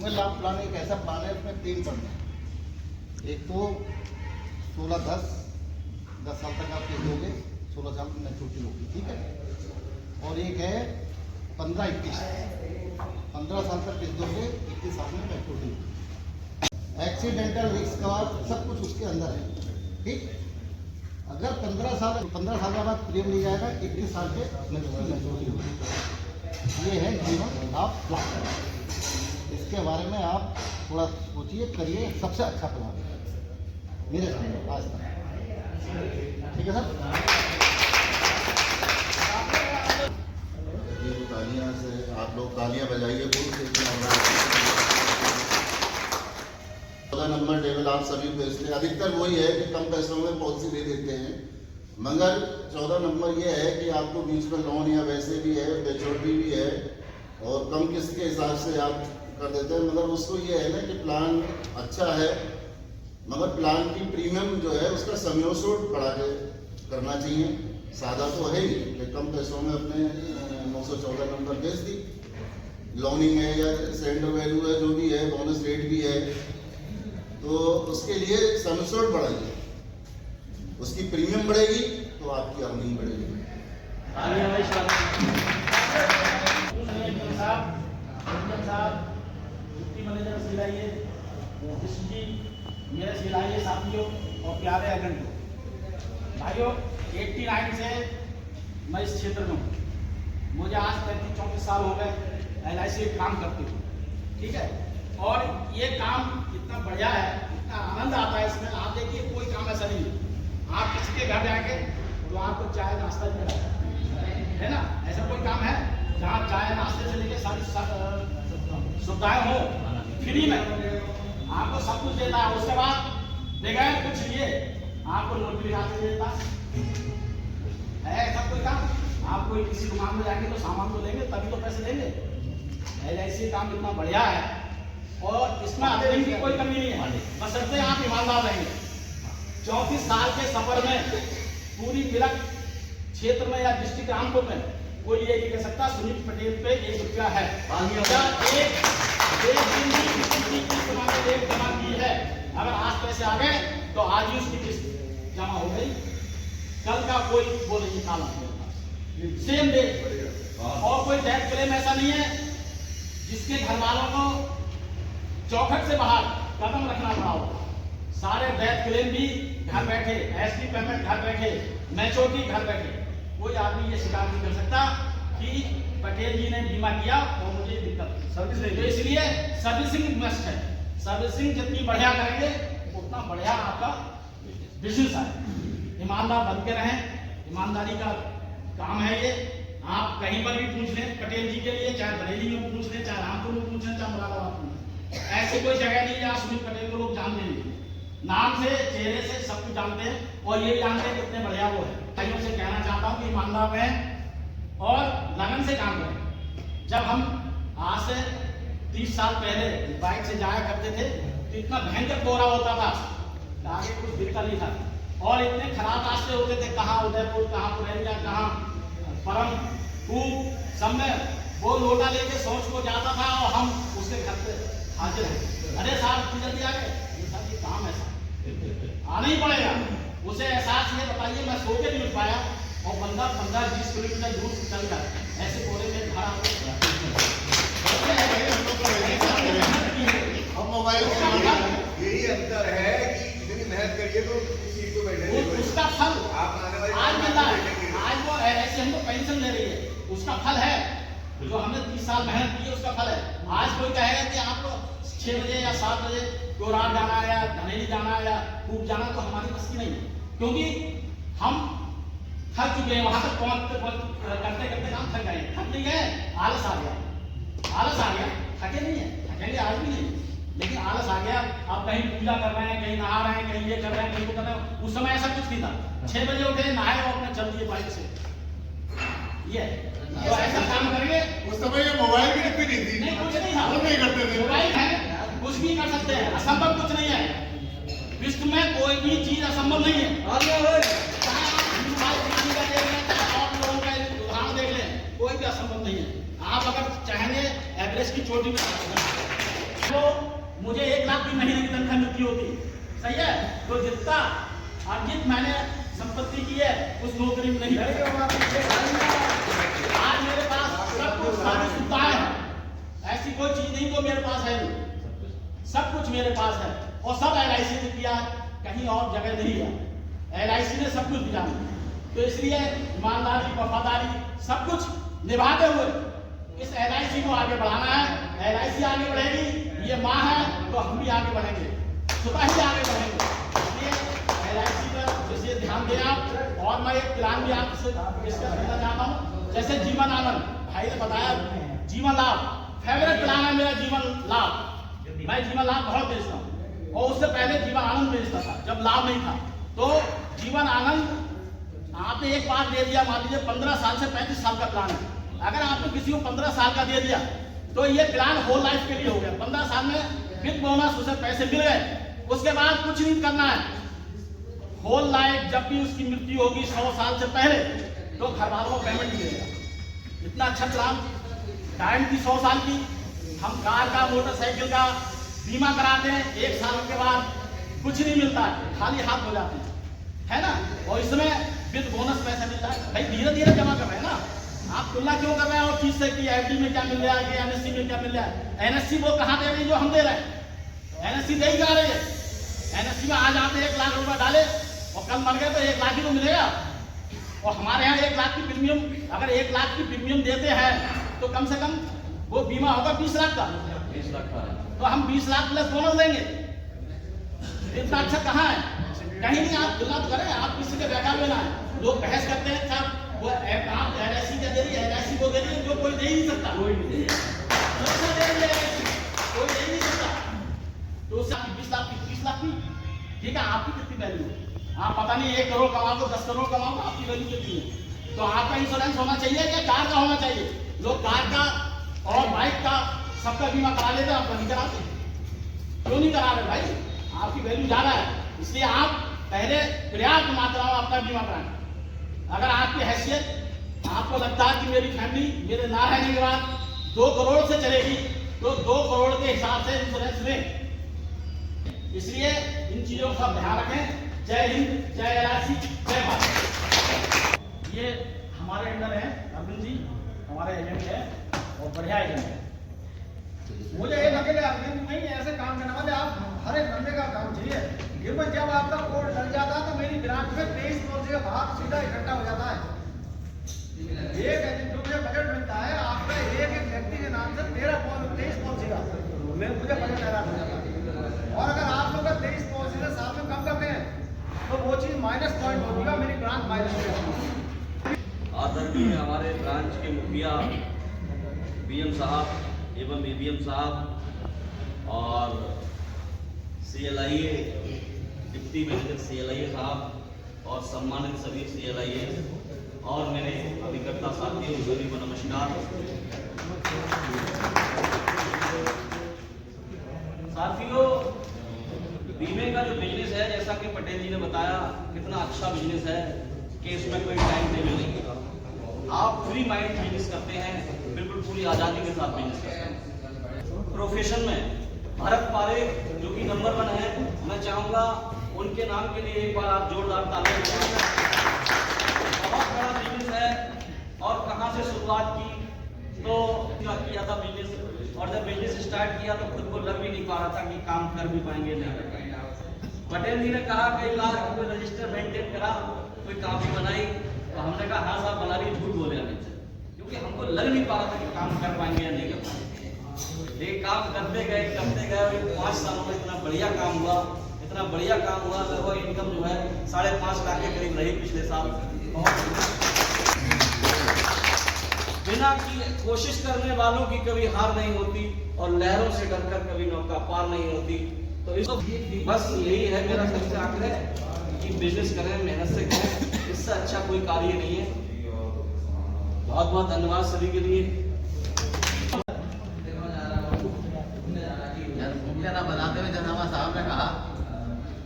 Human लाभ plan एक ऐसा प्लान है, उसमें 3 पढ़ने हैं। एक तो 16-10 साल तक आप किस्त दोगे, 16 साल में मैच्योरिटी होगी, ठीक है। और एक है 15-21, 15 साल तक किस्त दोगे, 21 साल में मैच्योरिटी होगी। एक्सीडेंटल रिस्क कवर सब कुछ उसके अंदर है, ठीक। अगर 15 साल के बाद प्रीमियम लिया जाएगा, 21 साल के मैच्योरिटी होगी। ये है जीवन लाभ प्लान। इसके बारे में आप थोड़ा सोचिए, करिए, सबसे अच्छा प्लान है मेरे सामने आज तक, ठीक है सर। ये तालियां से आप लोग तालियां बजाइए, बोल से 14 नंबर टेबल आप सभी को, इसलिए अधिकतर वही है कि कम पैसों में पॉलिसी दे देते हैं, मगर 14 नंबर ये है कि आपको बीच में लोन या वैसे भी है, मैच्योरिटी भी है और कम किस्त के हिसाब से आप कर देते हैं। मगर उसको ये है ना कि प्लान अच्छा है, मगर प्लान की प्रीमियम जो है उसका समयोचित बढ़ा के करना चाहिए। सादा तो है ही, लेकिन कम पैसों में अपने 914 नंबर बेच दी, लोनिंग है या सरेंडर वैल्यू है, जो भी है, बोनस रेट भी है, तो उसके लिए समयोचित बढ़ाइए, उसकी प्रीमियम बढ़ेगी तो आपकी अर्निंग बढ़ेगी। मैनेजर सिलाइए, मेरे सिलाइए साथियों और प्यारे एजेंट भाइयों, 89 से मैं इस क्षेत्र में हूँ। मुझे आज 33-34 साल हो गए LIC काम करते हुए, ठीक है। और ये काम इतना बढ़िया है, इतना आनंद आता है इसमें। आप देखिए, कोई काम ऐसा नहीं है, आप किसी के घर जाएंगे तो आपको चाय नाश्ता भी मिलेगा, है ना। ऐसा कोई काम है जहाँ चाय नाश्ते से लेकर सारी सुविधाएं हो फ्री में, आपको सब कुछ देता है। उसके बाद बगैर कुछ लिए आपको नोट भी लिखा देता है। ऐसा कोई काम, आप कोई किसी दुकान में जाएंगे तो सामान तो लेंगे, तभी तो पैसे देंगे। LIC काम इतना बढ़िया है और इसमें आवेदन की कोई कमी नहीं है, बशर्ते आप ईमानदार रहेंगे। 34 साल के सफर में पूरी मिलक क्षेत्र में या डिस्ट्रिक्ट रामपुर में कोई ये नहीं कह सकता सुनील पटेल पे 1 रुपया है। एक जमा की है, अगर आज पैसे आ गए तो आज ही उसकी किस्त जमा हो गई, कल का कोई वो नहीं निकाला सेम डे। और कोई डेथ क्लेम ऐसा नहीं है जिसके घर वालों को चौखट से बाहर कदम रखना पड़ा हो। सारे डेथ क्लेम भी घर बैठे, SD पेमेंट घर बैठे, मैच्योरिटी घर बैठे। कोई आदमी ये शिकायत नहीं कर सकता कि पटेल जी ने बीमा किया और मुझे दिक्कत सर्विस नहीं। तो इसलिए सर्विसिंग मस्ट है, सर्विसिंग जितनी बढ़िया करेंगे उतना बढ़िया आपका बिजनेस है। ईमानदार बन के रहें, ईमानदारी का काम है ये। आप कहीं पर भी पूछ लें पटेल जी के लिए, चाहे बरेली में पूछ लें, चाहे रामपुर में पूछ लें, चाहे मुरादाबाद में, ऐसी कोई जगह नहीं जहाँ सुनील पटेल को लोग जानते नहीं। नाम से, चेहरे से सब कुछ जानते हैं और ये भी जानते हैं कितने बढ़िया वो है। भाइयों से कहना चाहता हूँ कि ईमानदार रहें और लगन से काम करें। जब हम आज से 30 साल पहले बाइक से जाया करते थे तो इतना भयंकर कोहरा होता था, आगे कुछ दिक्कत नहीं था और इतने खराब रास्ते होते थे, कहाँ उदयपुर, कहाँ पुरैनिया, कहाँ परम खूब, सब में वो लोटा लेके सोच को जाता था और हम उसके घर पे हाजिर हैं। अरे साहब जल्दी आ गए, काम ऐसा आना ही पड़ेगा। उसे एहसास ये बताइए, मैं सो के नहीं उठ पाया और बंदा 15-20 किलोमीटर दूर से चल जाए ऐसे कोहरे में खड़ा हो गया। मोबाइल यही अंतर है कि इतनी मेहनत करिए तो सीट पे बैठे, उसका फल आप आने वाले आज मिलता है। आज वो ऐसे हमको पेंशन दे रही है, उसका फल है जो हमने 30 साल मेहनत की है, उसका फल है। आज कोई कहेगा कि आपको 6 बजे या 7 बजे गोरार जाना है या धनेली जाना है या खूब जाना, तो हमारी बस की नहीं है, क्योंकि हम थक चुके हैं। वहां तक करते करते काम थक गए, थक नहीं गए, आलस आ गया, आलस आ गया। थके नहीं है, थकेंगे आज भी नहीं, लेकिन आलस आ गया। आप कहीं पूजा कर रहे हैं, कहीं नहा रहे हैं, कहीं ये कर रहे हैं, कहीं वो कर रहे हैं। उस समय ऐसा कुछ नहीं था, 6 बजे उठे, नहाए और अपने चल दिए बाइक से। ये तो ऐसा काम करेंगे। उस समय ये मोबाइल भी नहीं थी, नहीं कुछ नहीं था, वो नहीं करते थे। मोबाइल है, कुछ भी कर सकते हैं, असंभव कुछ नहीं है। विश्व में कोई भी चीज असंभव नहीं है। चाहे आप हिंदू भाई किसी का देख लें, चाहे और लोगों का उदाहरण देख लें, कोई भी असंभव नहीं है। आप अगर चाहेंगे एवरेस्ट की चोटी में तो मुझे 1 लाख की महीने की तनख्वाह मिलती होती, सही है, तो जितना अर्जित मैंने संपत्ति की है उस नौकरी में नहीं। आज मेरे पास सब कुछ सारी सुविधाएं हैं, ऐसी कोई चीज नहीं जो मेरे पास है नहीं, सब कुछ मेरे पास है और सब LIC ने किया, कहीं और जगह नहीं है। LIC ने सब कुछ दिया, तो इसलिए ईमानदारी वफादारी सब कुछ निभाते हुए इस LIC को आगे बढ़ाना है। LIC आगे बढ़ेगी, ये माँ है तो हम भी आगे बढ़ेंगे, स्वतः ही आगे बढ़ेंगे। इसलिए LIC पर जैसे ध्यान दें आप। और मैं एक प्लान भी आपसे डिस्कस करना चाहता हूँ, जैसे जीवन आनंद भाई ने बताया, जीवन लाभ फेवरेट प्लान है मेरा, जीवन लाभ। मैं जीवन लाभ बहुत बेचता हूँ और उससे पहले जीवन आनंद बेचता था जब लाभ नहीं था। तो जीवन आनंद आपने एक बार दे दिया, मान लीजिए 15 साल से 35 साल का प्लान है, अगर आपने किसी को 15 साल का दे दिया तो ये प्लान होल लाइफ के लिए हो गया। 15 साल में विद बोनस उसे पैसे मिल गए, उसके बाद कुछ नहीं करना है। होल लाइफ जब भी उसकी मृत्यु होगी 100 साल से पहले तो घर वालों को पेमेंट मिलेगा। इतना अच्छा प्लान, गारंटी 100 साल की। हम कार का मोटरसाइकिल का बीमा कराते हैं, 1 साल के बाद कुछ नहीं मिलता है, खाली हाथ हो जाते हैं, है ना। और इसमें विद बोनस पैसा मिलता है। भाई धीरे धीरे जमा कर रहे हैं ना, आप तुलना क्यों कर रहे हैं और चीज से कि FD में क्या मिल रहा है कि NSC में क्या मिल रहा है। NSC वो कहाँ दे रही है जो हम दे रहे हैं, NSC दे ही जा रही है। NSC में आज आपने 1 लाख रुपया डाले और कल मर गए तो 1 लाख ही तो मिलेगा। और हमारे यहाँ 1 लाख की प्रीमियम, अगर 1 लाख की प्रीमियम देते हैं तो कम से कम वो बीमा होगा 20 लाख का, 20 लाख का, तो हम 20 लाख प्लस बोनस देंगे। इतना अच्छा कहाँ है, कहीं नहीं। आप तुलना तो करें, आप किसी के बेकार में ना है। लोग बहस करते हैं साहब वो आप LIC क्या दे रही है, LIC को दे रही है, जो कोई दे ही नहीं सकता, कोई दे रही है, कोई दे ही नहीं सकता। तो उससे 20 लाख की 30 लाख की, ठीक है, आपकी कितनी वैल्यू है? आप पता नहीं 1 करोड़ कमाओ तो 10 करोड़ कमाओ, आपकी वैल्यू कितनी है? तो आपका इंश्योरेंस होना चाहिए या कार का होना चाहिए? लोग कार का और बाइक का सबका बीमा करा लेते हैं, आपका नहीं कराते। क्यों नहीं करा रहे भाई? आपकी वैल्यू ज्यादा है, इसलिए आप पहले पर्याप्त मात्रा में अपना बीमा कराएं। अगर आपकी हैसियत, आपको लगता है कि मेरी फैमिली मेरे ना रहने के बाद 2 करोड़ से चलेगी तो 2 करोड़ के हिसाब से इंश्योरेंस लें। इसलिए इन चीजों का ध्यान रखें। जय हिंद, जय LIC, जय भारत। ये हमारे अंडर है अरविंद जी, हमारे एजेंट है और बढ़िया एजेंट है। मुझे ये अकेले अरविंद नहीं ऐसे काम करने वाले, आप हर एक बंदे का काम चाहिए। जब आपका कोड डल जाता है तो मेरी ब्रांच में 23 पॉलिसी का भाग सीधा इकट्ठा हो जाता है। एक जो मुझे बजट मिलता है आपका एक व्यक्ति के नाम से 23 पॉलिसी का मुझे बजट तैयार हो जाता है। और अगर आप लोग 23 पॉलिसी से साल में कम करते हैं तो वो चीज माइनस पॉइंट होगी, मेरी ब्रांच माइनस में। आदरणीय हमारे ब्रांच के मुखिया BM साहब एवं ABM साहब और CLIA डिप्टी मैनेजर CLIA साहब और सम्मानित सभी CLIA और मेरे अभिकर्ता साथियों सभी को नमस्कार। साथियों, बीमे का जो बिजनेस है, जैसा कि पटेल जी ने बताया, कितना अच्छा बिजनेस है कि इसमें कोई टाइम टेबल नहीं है। आप फ्री माइंड बिजनेस करते हैं, बिल्कुल पूरी आज़ादी के साथ बिजनेस करते हैं। प्रोफेशन में भरत पारेख जो कि नंबर 1 है, मैं चाहूँगा उनके नाम के लिए एक बार आप जोरदार तालियां बजाएं। बहुत बड़ा बिजनेस है और कहाँ से शुरुआत की तो किया था बिजनेस, और जब बिजनेस स्टार्ट किया तो खुद को लग भी नहीं पा रहा था कि काम कर भी पाएंगे नहीं कर पाएंगे। पटेल जी ने कहा कई बार कोई रजिस्टर मेंटेन करा, कोई कॉपी बनाई, तो हमने कहा हाँ साहब बना रही, झूठ बोले हमें, क्योंकि हमको लग नहीं पा रहा था कि काम कर पाएंगे या नहीं कर पाएंगे। ये काम करते गए 5 सालों में इतना बढ़िया काम हुआ, इतना बढ़िया काम हुआ। लगभग इनकम जो है 5.5 लाख के करीब रही पिछले साल। बिना की कोशिश करने वालों की कभी हार नहीं होती और लहरों से डरकर कभी नौका पार नहीं होती। तो इसको बस यही है मेरा सबसे आग्रह कि बिजनेस करें, मेहनत से करें, इससे अच्छा कोई कार्य नहीं है। बहुत बहुत धन्यवाद सभी के लिए। ना बताते हुए जनामा साहब ने कहा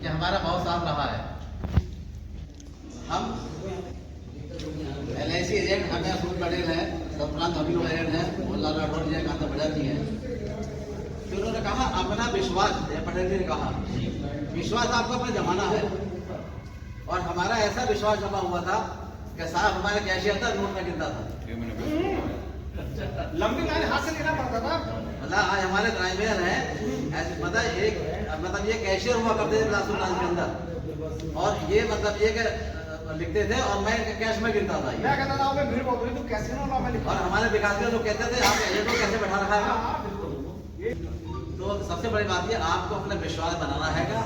कि हमारा बहुत साथ रहा है। हम LIC एजेंट हमें अशोक पटेल है, सतनाथ अभी लोग एजेंट है, मोहनलाल राठौर जी, कांता बड़ा जी हैं। फिर उन्होंने कहा अपना विश्वास, पटेल जी ने कहा विश्वास आपको अपना जमाना है। और हमारा ऐसा विश्वास जमा हुआ था कि साहब हमारे कैशियर था, नोट में गिनता था। लंबी लाइन हाथ से लेना पड़ता था। मतलब आज हमारे ड्राइवर हैं ऐसे, मतलब ये कैशियर हुआ करते थे बिलासपुर ब्रांच के अंदर, और ये मतलब ये लिखते थे और मैं कैश में गिनता था। मैं कहता था भीड़ बहुत हुई, तुम कैसे ना मैं लिखा। और हमारे विकास के लोग कहते थे आप एजेंट को कैसे बैठा रखा है। तो सबसे बड़ी बात ये आपको अपना विश्वास बनाना हैगा।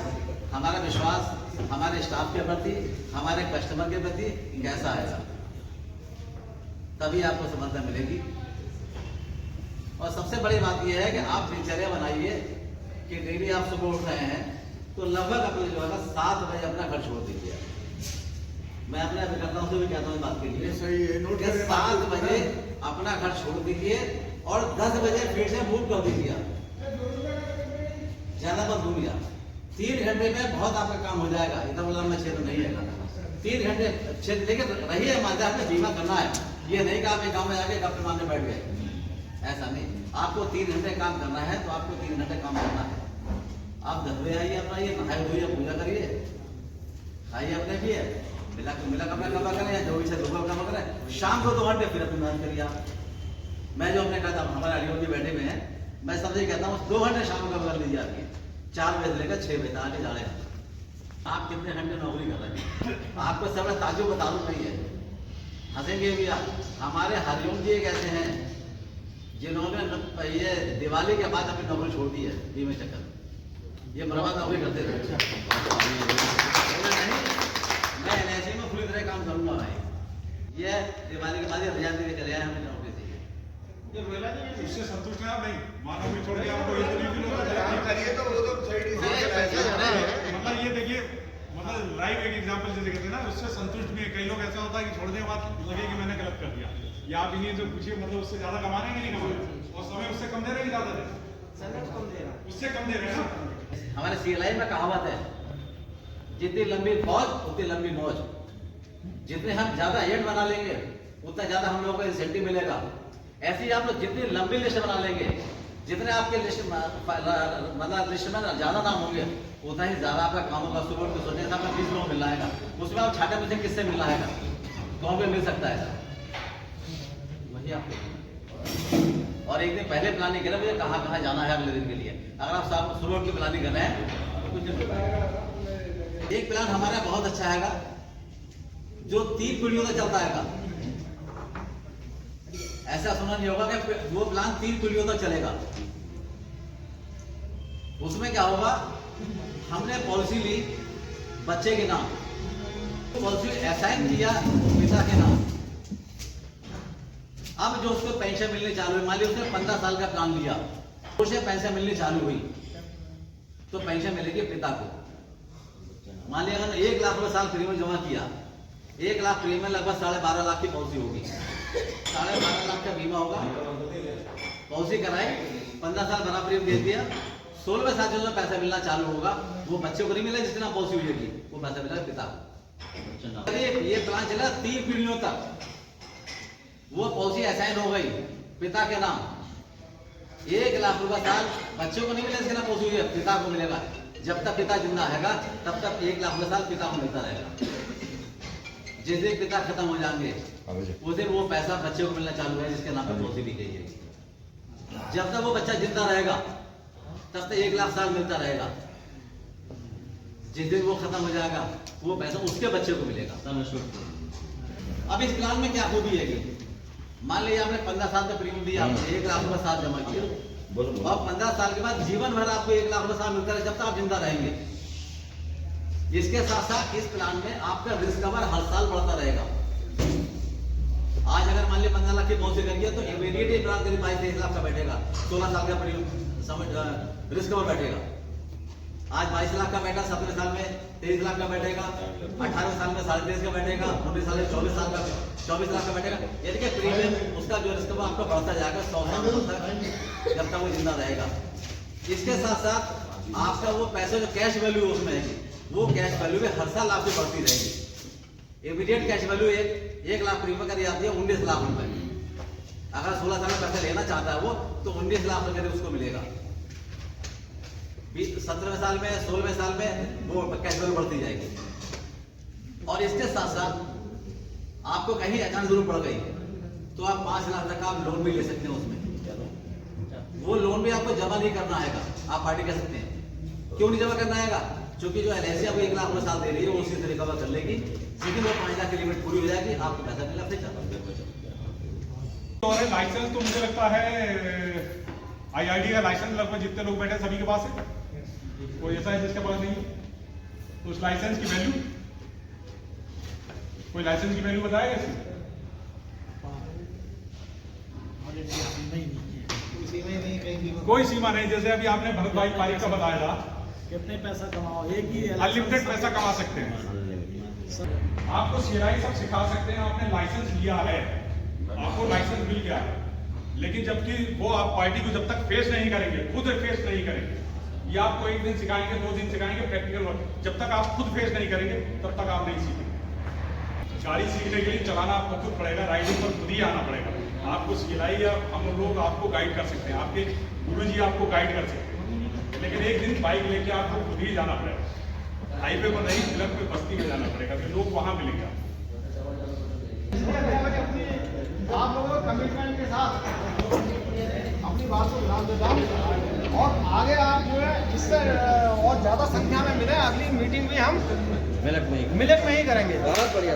हमारा विश्वास हमारे स्टाफ के प्रति, हमारे कस्टमर के प्रति कैसा है, तभी आपको सफलता मिलेगी। और सबसे बड़ी बात यह है कि आप दिनचर्या बनाइए कि डेली आप सुबह उठ रहे हैं तो लगभग अपने जो है ना 7 बजे अपना घर छोड़ दीजिए। मैं अपने अभिकर्ताओं से भी कहता हूँ इस बात के लिए, सही है, नोट करें। 7 बजे अपना घर छोड़ दीजिए और 10 बजे फिर से मूव कर दीजिए। ज्यादा मत घूमिए। 3 घंटे में बहुत आपका काम हो जाएगा। इतना बोला मैं क्षेत्र नहीं है, 3 घंटे क्षेत्र लेकिन रहिए ईमानदार में, बीमा करना है। ये नहीं कि आप एक गाँव में जाके गप्पे मारने बैठ गए, ऐसा नहीं। आपको 3 घंटे काम करना है तो आपको 3 घंटे काम करना है। आप 10 बजे आइए, अपना ये नहाए धोइए, पूजा करिए, खाइए अपने पिए, मिला कपड़ा कपड़ा करें या जो भी दोपहर कमा करें। शाम को 2 घंटे फिर अपनी मेहनत करिए आप। मैं जो अपने कहता हूँ, हमारे अड़ियों जी बैठे हुए हैं, मैं सबसे कहता हूँ 2 घंटे शाम को कर लीजिए आपकी, 4 बजे से लेकर 6 बजे तक आके जा रहे हैं। आप कितने घंटे नौकरी कर रहे हैं, आपको सब ताजुब बता दूं नहीं है, हंसेंगे भी आप। हमारे हरिओम जी एक ऐसे हैं जिन्होंने ये दिवाली के बाद अपनी नौकरी छोड़ दी है बीमे चक्कर। ये बराबर नौकरी करते थे। मैं एलआईसी में पूरी तरह काम करूंगा भाई। ये दिवाली के बाद रिजाइन देके चले आए हमें नौकरी से। ये रोएला जी, उससे संतुष्ट है आप नहीं? मानो भी छोड़ के आपको ये तो नहीं होता काम करिए तो वो तो सही मतलब ये देखिए, मतलब लाइव एक एग्जांपल जैसे कहते हैं ना, उससे संतुष्ट भी है। कई लोग ऐसा होता है कि छोड़ने के बाद लगे कि मैंने गलत कर दिया, या आप इन्हीं से पूछिए मतलब उससे ज्यादा कमा रहे हैं कि नहीं कमा रहे, और समय उससे कम दे रहे हैं, ज्यादा दे रहे हैं, उससे कम दे रहे हैं ना। हमारे सीएलआई में कहावत है, जितनी लंबी फौज उतनी लंबी मौज। जितने हम ज्यादा एजेंट बना लेंगे उतना ज्यादा हम लोगों को इंसेंटिव मिलेगा। ऐसे ही आप लोग जितनी लंबी लिस्ट बना लेंगे, जितने आपके लिस्ट मतलब लिस्ट में ज्यादा नाम होंगे, उतना ही ज्यादा आपका काम होगा। सुबह को सोचने का 20 लोग मिल रहा है, उसमें आप छाटे मुझे किससे मिल रहा है, कौन पे मिल सकता है, वही आपको। और एक दिन पहले प्लानिंग करें मुझे कहाँ कहाँ जाना है अगले दिन के लिए। अगर आप सुबह की प्लानिंग कर रहे हैं तो कुछ दिन पहले। एक प्लान हमारा बहुत अच्छा हैगा जो 3 पीढ़ियों तक चलता हैगा। ऐसा सुना नहीं होगा कि वो प्लान 3 पीढ़ियों तक चलेगा। उसमें क्या होगा, हमने पॉलिसी ली बच्चे के नाम, पॉलिसी असाइन किया पिता के नाम। अब जो उसको पेंशन मिलनी चालू हुई, मान लीजिए उसने 15 साल का प्लान लिया, उसे पेंशन मिलनी चालू हुई तो पेंशन मिलेगी पिता को। मान लिया अगर 1 लाख रुपए साल प्रीमियम जमा किया, 1 लाख प्रीमियम लगभग 12.5 लाख की पॉलिसी होगी, 12.5 लाख का बीमा होगा। पॉलिसी कराई, 15 साल भरा प्रीमियम दे दिया, 16वें साल जो पैसा मिलना चालू होगा वो बच्चे को नहीं मिला जितना पॉलिसी हुई होगी, वो पैसा मिलेगा पिता को। ये प्लान चला 3 पीढ़ियों तक। वो पॉलिसी असाइन हो गई पिता के नाम, 1 लाख रुपए साल बच्चों को नहीं मिलेगा जितना पॉलिसी हुई है, पिता को मिलेगा। जब तक पिता जिंदा रहेगा तब तक 1 लाख रुपए साल पिता को मिलता रहेगा। जिस दिन पिता खत्म हो जाएंगे उस दिन वो पैसा बच्चे को मिलना चालू है जिसके नाम पर पॉलिसी दी गई है। जब तक वो बच्चा जिंदा रहेगा तब तक 1 लाख साल मिलता रहेगा। जिस दिन वो खत्म हो जाएगा वो पैसा उसके बच्चे को मिलेगा। अब इस प्लान में क्या खूबी है कि मान लीजिए आपने 15 साल का प्रीमियम दिया, 1 लाख रुपए साल जमा किया, और 15 साल के बाद जीवन भर आपको 1 लाख रुपए साल मिलता है जब तक आप जिंदा रहेंगे। इसके साथ साथ इस प्लान में आपका रिस्क कवर हर साल बढ़ता रहेगा। आज अगर मान लीजिए 15 लाख की पॉलिसी करिए तो इमीडिएट ये प्लान करीब 22-23 लाख का बैठेगा, 16 साल का रिस्क कवर बैठेगा। आज 22 लाख का बैठा, 17 साल में 23 लाख का बैठेगा, 18 साल में 23.5 का बैठेगा, 19 साल में 24 साल का 24 लाख का बैठेगा। यानी कि प्रीमियम उसका जो रिस्क कवर आपको बढ़ता जाएगा 100 साल तक जब तक वो जिंदा रहेगा। इसके साथ साथ आपका वो पैसे जो कैश वैल्यू उसमें है, वो कैश वैल्यू में हर साल आपकी बढ़ती रहेगी। Immediate cash value 1 lakh premium का आती है 19 लाख रुपए। अगर 16 साल में पैसा लेना चाहता है वो तो 19 लाख रुपए उसको मिलेगा। 17वें साल में 16वें साल में वो कैजुअल बढ़ती जाएगी। और इसके साथ साथ आपको कहीं अचानक जरूरत पड़ गई तो आप 5 लाख तक आप लोन भी ले सकते हैं उसमें। वो लोन भी आपको जमा नहीं करना आएगा, आप पार्टी कह सकते हैं। क्यों नहीं जमा करना आएगा? क्योंकि जो LIC आपको 1 लाख साल दे रही है वो उसी से रिकवर कर लेगी, लेकिन वो 5 लाख की लिमिट पूरी हो जाएगी, आपको पैसा मिला फिर चाहता और लाइसेंस तो मुझे लगता है IRD का लाइसेंस लगभग जितने लोग बैठे हैं सभी के पास है, कोई ऐसा है जिसके पास नहीं है। तो उस लाइसेंस की वैल्यू, कोई लाइसेंस की वैल्यू बताएगा इसमें? कोई सीमा नहीं। जैसे अभी आपने भरत भाई पारिक का बताया था, कितने पैसा कमाओ, एक ही अनलिमिटेड पैसा कमा सकते हैं। आपको CRI सब सिखा सकते हैं, आपने लाइसेंस लिया है, आपको लाइसेंस मिल गया है, लेकिन जबकि वो आप पार्टी को जब तक फेस नहीं करेंगे, खुद फेस नहीं करेंगे, ये आपको 1 दिन सिखाएंगे, 2 दिन सिखाएंगे प्रैक्टिकल वर्क, जब तक आप खुद फेस नहीं करेंगे तब तक आप नहीं सीखेंगे। गाड़ी सीखने के लिए चलाना आपको खुद पड़ेगा, राइडिंग पर खुद ही आना पड़ेगा। आपको CRI या हम लोग आपको गाइड कर सकते हैं, आपके गुरुजी आपको गाइड कर सकते हैं, लेकिन एक दिन बाइक लेके आपको खुद ही जाना पड़ेगा, हाईवे पर नहीं, क्लब पे बस्ती में जाना पड़ेगा, फिर लोग वहां मिलेंगे आपको। आप लोगों को कमिटमेंट के साथ अपनी बात को ध्यान देता हूँ और आगे आप जो है इससे और ज्यादा संख्या में मिले। अगली मीटिंग भी हम मिनट में ही करेंगे। बहुत बढ़िया।